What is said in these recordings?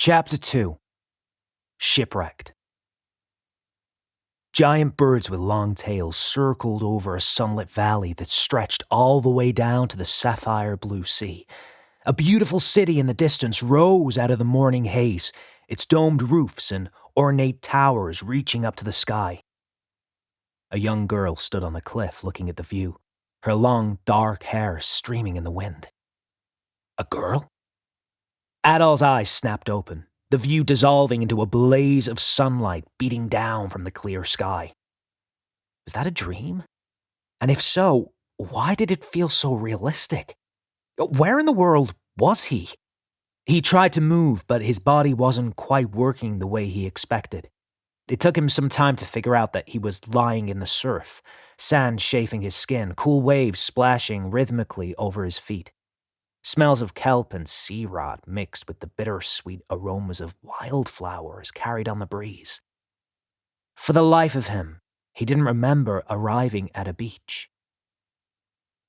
Chapter 2. Shipwrecked. Giant birds with long tails circled over a sunlit valley that stretched all the way down to the sapphire blue sea. A beautiful city in the distance rose out of the morning haze, its domed roofs and ornate towers reaching up to the sky. A young girl stood on the cliff looking at the view, her long, dark hair streaming in the wind. A girl? Adol's eyes snapped open, the view dissolving into a blaze of sunlight beating down from the clear sky. Was that a dream? And if so, why did it feel so realistic? Where in the world was he? He tried to move, but his body wasn't quite working the way he expected. It took him some time to figure out that he was lying in the surf, sand chafing his skin, cool waves splashing rhythmically over his feet. Smells of kelp and sea rot mixed with the bittersweet aromas of wildflowers carried on the breeze. For the life of him, he didn't remember arriving at a beach.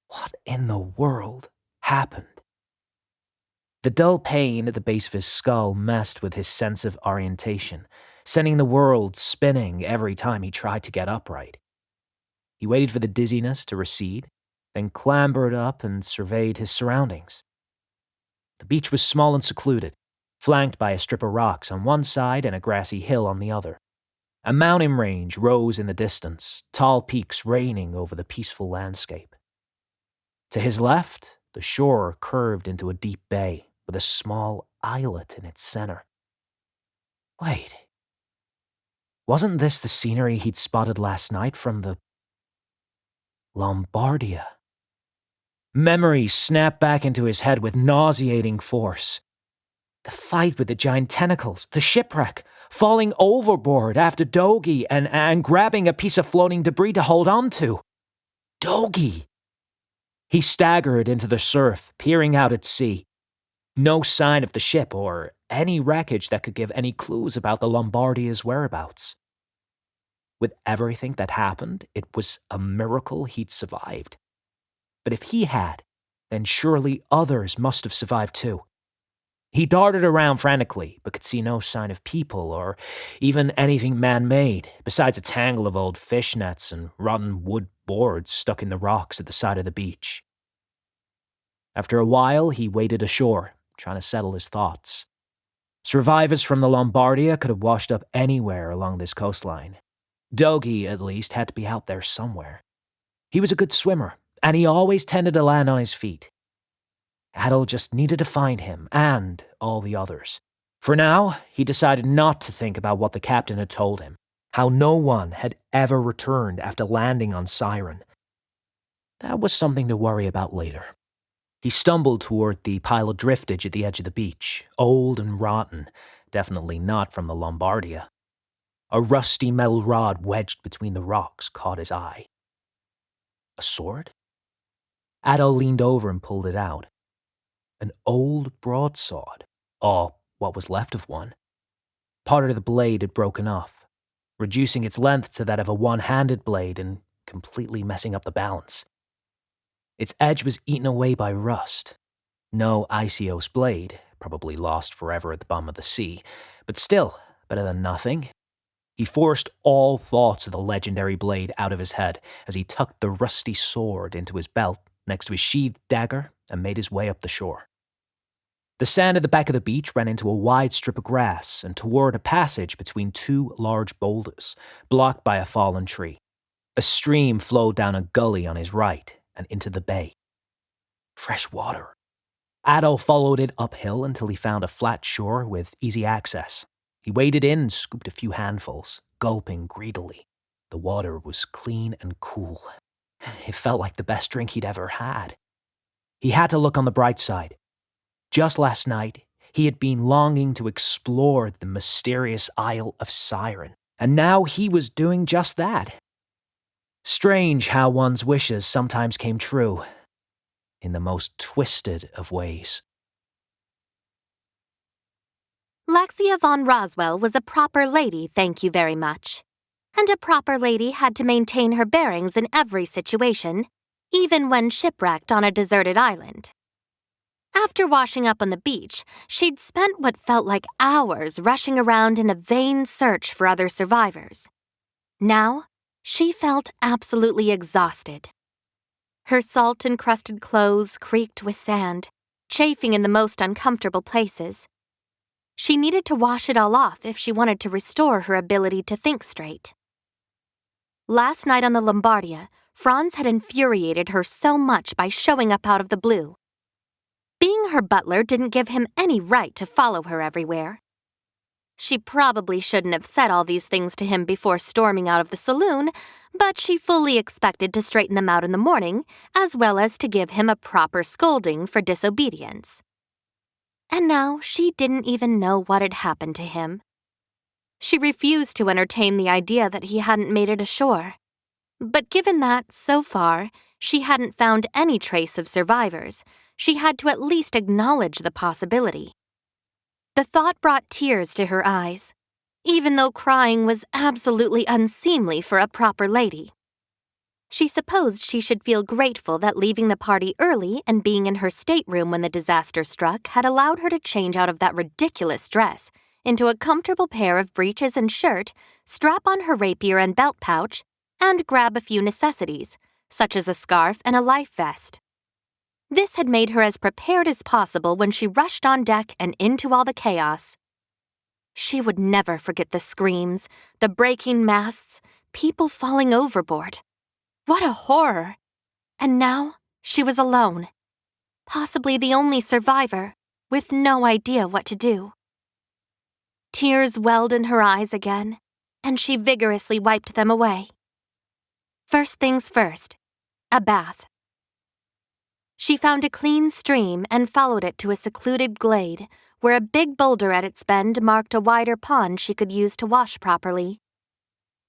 What in the world happened? The dull pain at the base of his skull messed with his sense of orientation, sending the world spinning every time he tried to get upright. He waited for the dizziness to recede, then clambered up and surveyed his surroundings. The beach was small and secluded, flanked by a strip of rocks on one side and a grassy hill on the other. A mountain range rose in the distance, tall peaks reigning over the peaceful landscape. To his left, the shore curved into a deep bay with a small islet in its center. Wait, wasn't this the scenery he'd spotted last night from the Lombardia? Memories snapped back into his head with nauseating force. The fight with the giant tentacles, the shipwreck, falling overboard after Dogi and grabbing a piece of floating debris to hold on to. Dogi! He staggered into the surf, peering out at sea. No sign of the ship or any wreckage that could give any clues about the Lombardia's whereabouts. With everything that happened, it was a miracle he'd survived. But if he had, then surely others must have survived too. He darted around frantically, but could see no sign of people or even anything man-made, besides a tangle of old fish nets and rotten wood boards stuck in the rocks at the side of the beach. After a while, he waded ashore, trying to settle his thoughts. Survivors from the Lombardia could have washed up anywhere along this coastline. Dogi, at least, had to be out there somewhere. He was a good swimmer, and he always tended to land on his feet. Adol just needed to find him and all the others. For now, he decided not to think about what the captain had told him, how no one had ever returned after landing on Siren. That was something to worry about later. He stumbled toward the pile of driftage at the edge of the beach, old and rotten, definitely not from the Lombardia. A rusty metal rod wedged between the rocks caught his eye. A sword? Adol leaned over and pulled it out. An old broadsword, or what was left of one. Part of the blade had broken off, reducing its length to that of a one-handed blade and completely messing up the balance. Its edge was eaten away by rust. No Isios blade, probably lost forever at the bottom of the sea, but still better than nothing. He forced all thoughts of the legendary blade out of his head as he tucked the rusty sword into his belt next to his sheathed dagger and made his way up the shore. The sand at the back of the beach ran into a wide strip of grass and toward a passage between two large boulders, blocked by a fallen tree. A stream flowed down a gully on his right and into the bay. Fresh water. Adol followed it uphill until he found a flat shore with easy access. He waded in and scooped a few handfuls, gulping greedily. The water was clean and cool. It felt like the best drink he'd ever had. He had to look on the bright side. Just last night, he had been longing to explore the mysterious Isle of Siren, and now he was doing just that. Strange how one's wishes sometimes came true, in the most twisted of ways. Lexia von Roswell was a proper lady, thank you very much. And a proper lady had to maintain her bearings in every situation, even when shipwrecked on a deserted island. After washing up on the beach, she'd spent what felt like hours rushing around in a vain search for other survivors. Now, she felt absolutely exhausted. Her salt-encrusted clothes creaked with sand, chafing in the most uncomfortable places. She needed to wash it all off if she wanted to restore her ability to think straight. Last night on the Lombardia, Franz had infuriated her so much by showing up out of the blue. Being her butler didn't give him any right to follow her everywhere. She probably shouldn't have said all these things to him before storming out of the saloon, but she fully expected to straighten them out in the morning, as well as to give him a proper scolding for disobedience. And now she didn't even know what had happened to him. She refused to entertain the idea that he hadn't made it ashore. But given that, so far, she hadn't found any trace of survivors, she had to at least acknowledge the possibility. The thought brought tears to her eyes, even though crying was absolutely unseemly for a proper lady. She supposed she should feel grateful that leaving the party early and being in her stateroom when the disaster struck had allowed her to change out of that ridiculous dress into a comfortable pair of breeches and shirt, strap on her rapier and belt pouch, and grab a few necessities, such as a scarf and a life vest. This had made her as prepared as possible when she rushed on deck and into all the chaos. She would never forget the screams, the breaking masts, people falling overboard. What a horror! And now she was alone, possibly the only survivor, with no idea what to do. Tears welled in her eyes again, and she vigorously wiped them away. First things first, a bath. She found a clean stream and followed it to a secluded glade, where a big boulder at its bend marked a wider pond she could use to wash properly.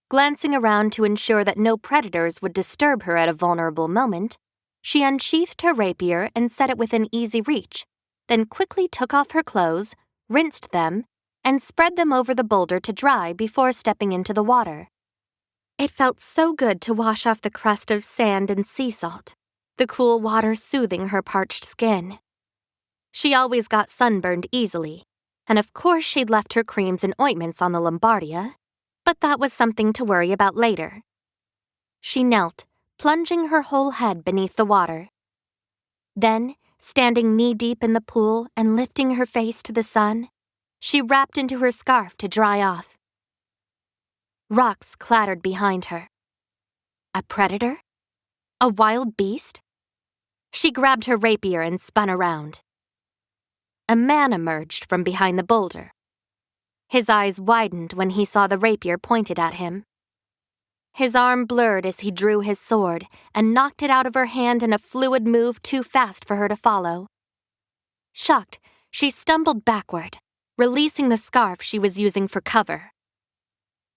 Glancing around to ensure that no predators would disturb her at a vulnerable moment, she unsheathed her rapier and set it within easy reach, then quickly took off her clothes, rinsed them, and spread them over the boulder to dry before stepping into the water. It felt so good to wash off the crust of sand and sea salt, the cool water soothing her parched skin. She always got sunburned easily, and of course she'd left her creams and ointments on the Lombardia, but that was something to worry about later. She knelt, plunging her whole head beneath the water. Then, standing knee-deep in the pool and lifting her face to the sun, she wrapped into her scarf to dry off. Rocks clattered behind her. A predator? A wild beast? She grabbed her rapier and spun around. A man emerged from behind the boulder. His eyes widened when he saw the rapier pointed at him. His arm blurred as he drew his sword and knocked it out of her hand in a fluid move too fast for her to follow. Shocked, she stumbled backward, releasing the scarf she was using for cover.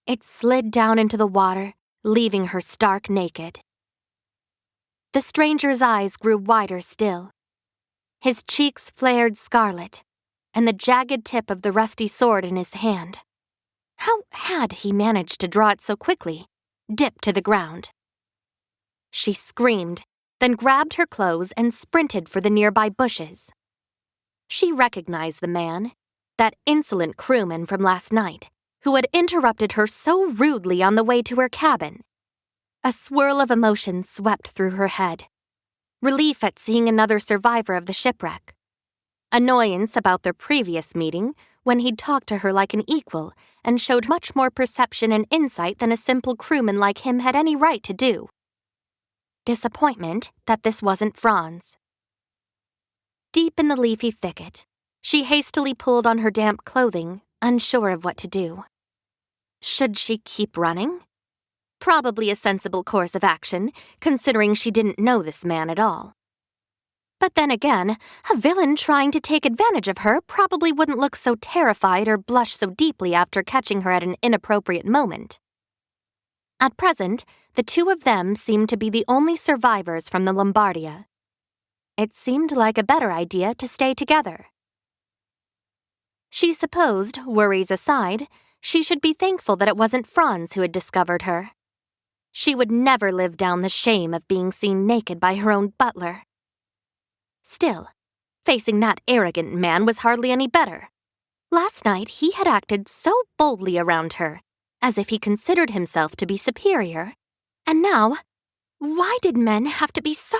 It slid down into the water, leaving her stark naked. The stranger's eyes grew wider still. His cheeks flared scarlet, and the jagged tip of the rusty sword in his hand. How had he managed to draw it so quickly, dip to the ground? She screamed, then grabbed her clothes and sprinted for the nearby bushes. She recognized the man, that insolent crewman from last night, who had interrupted her so rudely on the way to her cabin. A swirl of emotion swept through her head. Relief at seeing another survivor of the shipwreck. Annoyance about their previous meeting, when he'd talked to her like an equal and showed much more perception and insight than a simple crewman like him had any right to do. Disappointment that this wasn't Franz. Deep in the leafy thicket, she hastily pulled on her damp clothing, unsure of what to do. Should she keep running? Probably a sensible course of action, considering she didn't know this man at all. But then again, a villain trying to take advantage of her probably wouldn't look so terrified or blush so deeply after catching her at an inappropriate moment. At present, the two of them seemed to be the only survivors from the Lombardia. It seemed like a better idea to stay together. She supposed, worries aside, she should be thankful that it wasn't Franz who had discovered her. She would never live down the shame of being seen naked by her own butler. Still, Facing that arrogant man was hardly any better. Last night he had acted so boldly around her, as if he considered himself to be superior. And now, why did men have to be so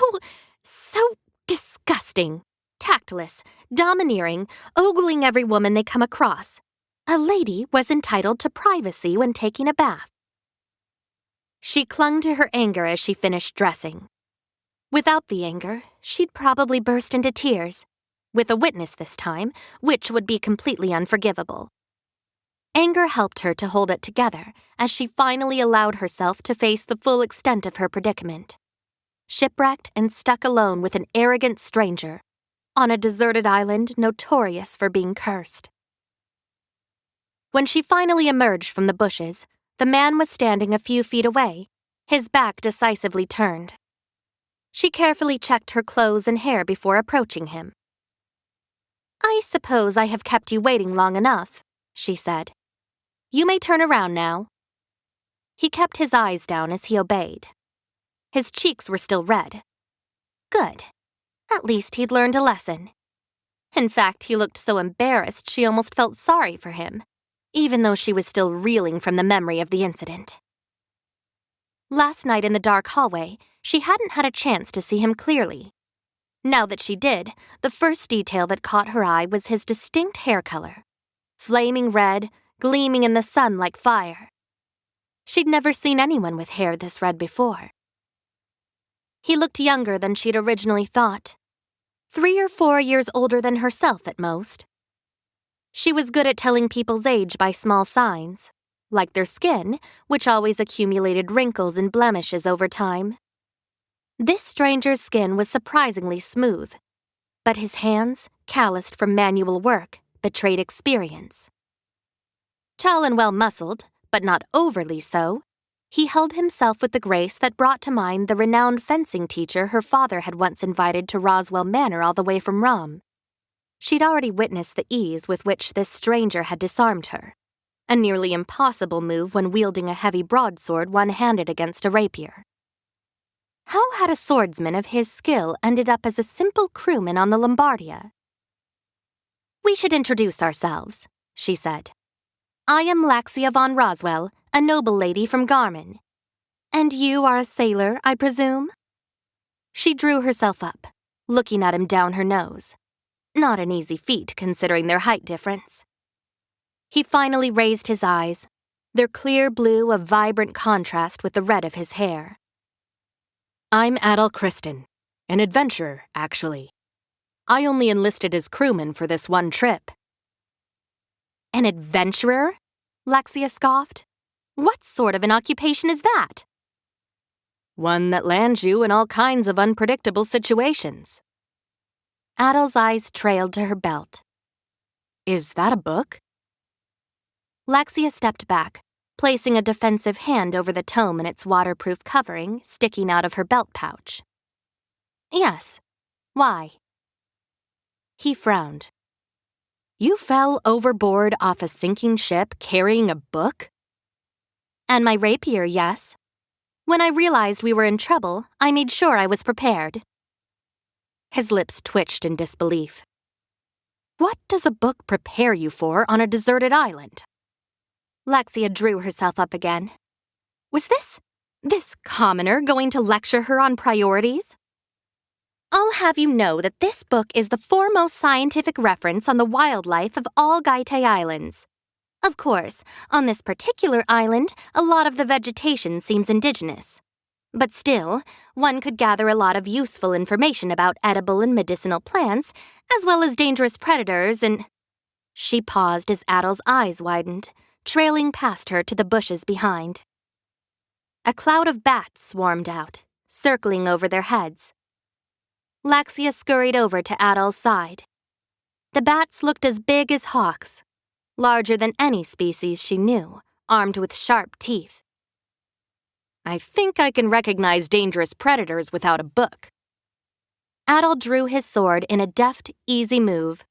disgusting, tactless, domineering, ogling every woman they come across? A lady was entitled to privacy when taking a bath. She clung to her anger as she finished dressing. Without the anger, she'd probably burst into tears. With a witness this time, which would be completely unforgivable. Anger helped her to hold it together as she finally allowed herself to face the full extent of her predicament. Shipwrecked and stuck alone with an arrogant stranger, on a deserted island notorious for being cursed. When she finally emerged from the bushes, the man was standing a few feet away, his back decisively turned. She carefully checked her clothes and hair before approaching him. "I suppose I have kept you waiting long enough," she said. "You may turn around now." He kept his eyes down as he obeyed. His cheeks were still red. Good. At least he'd learned a lesson. In fact, he looked so embarrassed she almost felt sorry for him, even though she was still reeling from the memory of the incident. Last night in the dark hallway, she hadn't had a chance to see him clearly. Now that she did, the first detail that caught her eye was his distinct hair color. Flaming red, gleaming in the sun like fire. She'd never seen anyone with hair this red before. He looked younger than she'd originally thought. 3 or 4 years older than herself at most. She was good at telling people's age by small signs, like their skin, which always accumulated wrinkles and blemishes over time. This stranger's skin was surprisingly smooth, but his hands, calloused from manual work, betrayed experience. Tall and well-muscled, but not overly so, he held himself with the grace that brought to mind the renowned fencing teacher her father had once invited to Roswell Manor all the way from Rom. She'd already witnessed the ease with which this stranger had disarmed her, a nearly impossible move when wielding a heavy broadsword one-handed against a rapier. How had a swordsman of his skill ended up as a simple crewman on the Lombardia? "We should introduce ourselves," she said. "I am Laxia von Roswell, a noble lady from Garmin. And you are a sailor, I presume?" She drew herself up, looking at him down her nose. Not an easy feat considering their height difference. He finally raised his eyes, their clear blue a vibrant contrast with the red of his hair. "I'm Adol Kristen, an adventurer, actually. I only enlisted as crewman for this one trip." "An adventurer?" Laxia scoffed. "What sort of an occupation is that?" "One that lands you in all kinds of unpredictable situations." Adol's eyes trailed to her belt. "Is that a book?" Laxia stepped back, placing a defensive hand over the tome and its waterproof covering sticking out of her belt pouch. "Yes. Why?" He frowned. "You fell overboard off a sinking ship carrying a book?" "And my rapier, yes. When I realized we were in trouble, I made sure I was prepared." His lips twitched in disbelief. "What does a book prepare you for on a deserted island?" Laxia drew herself up again. Was this commoner going to lecture her on priorities? "I'll have you know that this book is the foremost scientific reference on the wildlife of all Gaite Islands. Of course, on this particular island, a lot of the vegetation seems indigenous. But still, one could gather a lot of useful information about edible and medicinal plants, as well as dangerous predators and—" She paused as Adol's eyes widened, trailing past her to the bushes behind. A cloud of bats swarmed out, circling over their heads. Laxia scurried over to Adol's side. The bats looked as big as hawks, larger than any species she knew, armed with sharp teeth. "I think I can recognize dangerous predators without a book." Adol drew his sword in a deft, easy move.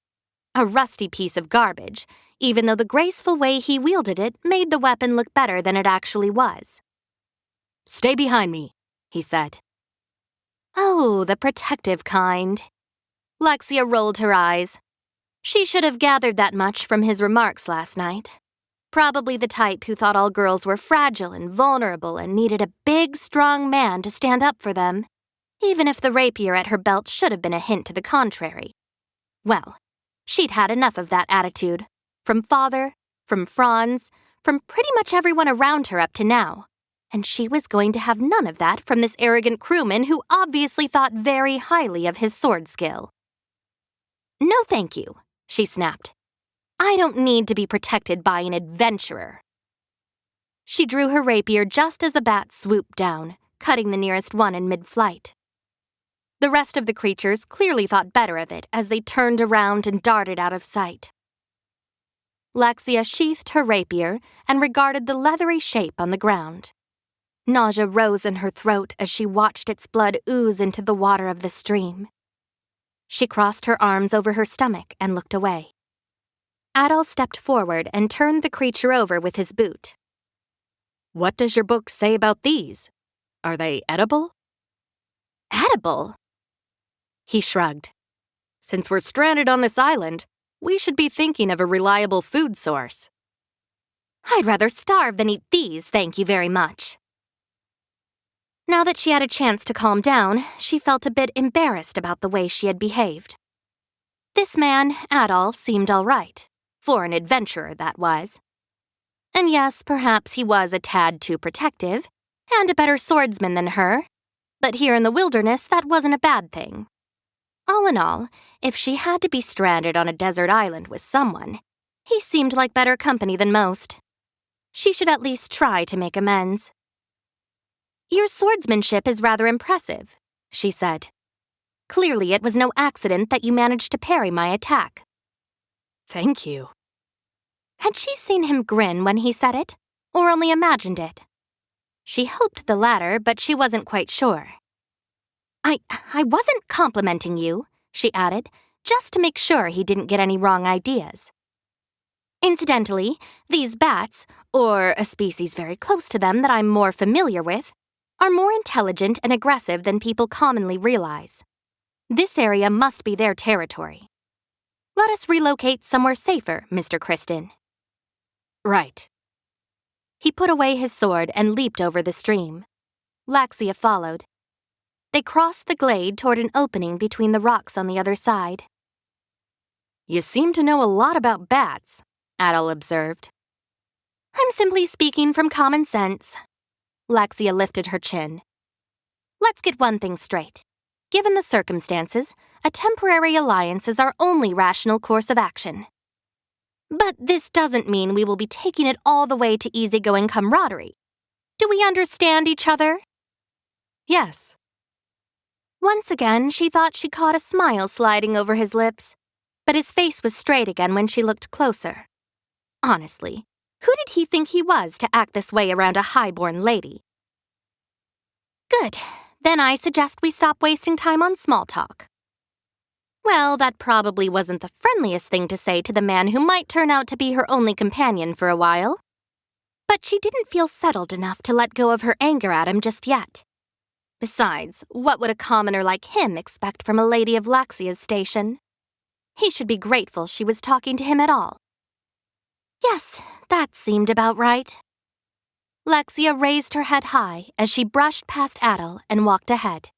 A rusty piece of garbage, even though the graceful way he wielded it made the weapon look better than it actually was. "Stay behind me," he said. Oh, the protective kind. Lexia rolled her eyes. She should have gathered that much from his remarks last night. Probably the type who thought all girls were fragile and vulnerable and needed a big, strong man to stand up for them, even if the rapier at her belt should have been a hint to the contrary. Well, she'd had enough of that attitude. From father, from Franz, from pretty much everyone around her up to now. And she was going to have none of that from this arrogant crewman who obviously thought very highly of his sword skill. "No thank you," she snapped. "I don't need to be protected by an adventurer." She drew her rapier just as the bat swooped down, cutting the nearest one in mid-flight. The rest of the creatures clearly thought better of it as they turned around and darted out of sight. Lexia sheathed her rapier and regarded the leathery shape on the ground. Nausea rose in her throat as she watched its blood ooze into the water of the stream. She crossed her arms over her stomach and looked away. Adol stepped forward and turned the creature over with his boot. "What does your book say about these? Are they edible?" "Edible?" He shrugged. "Since we're stranded on this island, we should be thinking of a reliable food source." "I'd rather starve than eat these, thank you very much." Now that she had a chance to calm down, she felt a bit embarrassed about the way she had behaved. This man, Adol, seemed all right. For an adventurer, that was. And yes, perhaps he was a tad too protective, and a better swordsman than her, but here in the wilderness, that wasn't a bad thing. All in all, if she had to be stranded on a desert island with someone, he seemed like better company than most. She should at least try to make amends. "Your swordsmanship is rather impressive," she said. "Clearly it was no accident that you managed to parry my attack." "Thank you." Had she seen him grin when he said it, or only imagined it? She hoped the latter, but she wasn't quite sure. I wasn't complimenting you," she added, just to make sure he didn't get any wrong ideas. "Incidentally, these bats, or a species very close to them that I'm more familiar with, are more intelligent and aggressive than people commonly realize. This area must be their territory. Let us relocate somewhere safer, Mr. Kristen." "Right." He put away his sword and leaped over the stream. Lexia followed. They crossed the glade toward an opening between the rocks on the other side. "You seem to know a lot about bats," Adol observed. "I'm simply speaking from common sense." Lexia lifted her chin. "Let's get one thing straight. Given the circumstances, a temporary alliance is our only rational course of action. But this doesn't mean we will be taking it all the way to easygoing camaraderie. Do we understand each other?" "Yes." Once again, she thought she caught a smile sliding over his lips, but his face was straight again when she looked closer. Honestly, who did he think he was to act this way around a high-born lady? "Good. Then I suggest we stop wasting time on small talk." Well, that probably wasn't the friendliest thing to say to the man who might turn out to be her only companion for a while. But she didn't feel settled enough to let go of her anger at him just yet. Besides, what would a commoner like him expect from a lady of Lexia's station? He should be grateful she was talking to him at all. Yes, that seemed about right. Lexia raised her head high as she brushed past Adol and walked ahead.